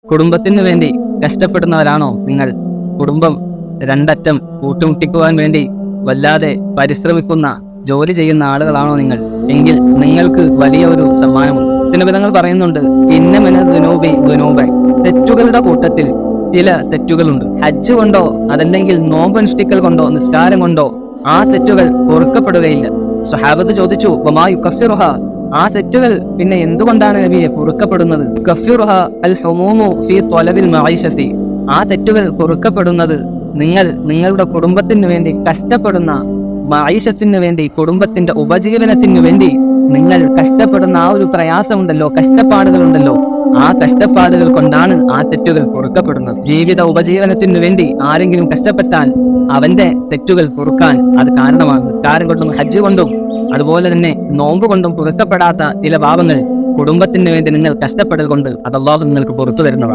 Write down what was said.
കുടുംബത്തിന് വേണ്ടി കഷ്ടപ്പെടുന്നവരാണോ നിങ്ങൾ? കുടുംബം രണ്ടറ്റം കൂട്ടുമുട്ടിക്കുവാൻ വേണ്ടി വല്ലാതെ പരിശ്രമിക്കുന്ന ജോലി ചെയ്യുന്ന ആളുകളാണോ നിങ്ങൾ? എങ്കിൽ നിങ്ങൾക്ക് വലിയ ഒരു സമ്മാനമുണ്ട്. തിരുവിധങ്ങൾ പറയുന്നുണ്ട്, ഇന്നമിന ദുനൂബി ദുനൂബൻ, തെറ്റുകളുടെ കൂട്ടത്തിൽ ചില തെറ്റുകളുണ്ട്. ഹജ്ജ് കൊണ്ടോ അതല്ലെങ്കിൽ നോമ്പനുഷ്ഠിക്കൽ കൊണ്ടോ നിസ്കാരം കൊണ്ടോ ആ തെറ്റുകൾ പൊറുക്കപ്പെടുകയില്ല. സ്വഹാബത്ത് ചോദിച്ചു, വമാ യുകഫിറുഹ, ആ തെറ്റുകൾ പിന്നെ എന്തുകൊണ്ടാണ് നബിയെ പൊറുക്കപ്പെടുന്നത്? യുകഫിറുഹ അൽ ഹുമൂമു ഫീ ത്വലബിൽ മഈശത്തി, ആ തെറ്റുകൾ പൊറുക്കപ്പെടുന്നത് നിങ്ങളുടെ കുടുംബത്തിന് വേണ്ടി കഷ്ടപ്പെടുന്ന, മഈശത്തിന് വേണ്ടി, കുടുംബത്തിന്റെ ഉപജീവനത്തിന് വേണ്ടി നിങ്ങൾ കഷ്ടപ്പെടുന്ന ആ ഒരു പ്രയാസമുണ്ടല്ലോ, കഷ്ടപ്പാടുകളുണ്ടല്ലോ, ആ കഷ്ടപ്പാടുകൾ കൊണ്ടാണ് ആ തെറ്റുകൾ പൊറുക്കപ്പെടുന്നത്. ജീവിത ഉപജീവനത്തിനു വേണ്ടി ആരെങ്കിലും കഷ്ടപ്പെട്ടാൽ അവന്റെ തെറ്റുകൾ പൊറുക്കാൻ അത് കാരണമാണ്. നിസ്കാരം കൊണ്ടും ഹജ്ജ് കൊണ്ടും അതുപോലെ തന്നെ നോമ്പ് കൊണ്ടും പൊറുക്കപ്പെടാത്ത ചില പാപങ്ങൾ കുടുംബത്തിന് വേണ്ടി നിങ്ങൾ കഷ്ടപ്പെടൽ കൊണ്ട് അത് അല്ലാഹു നിങ്ങൾക്ക് പുറത്തു തരുന്നതാണ്.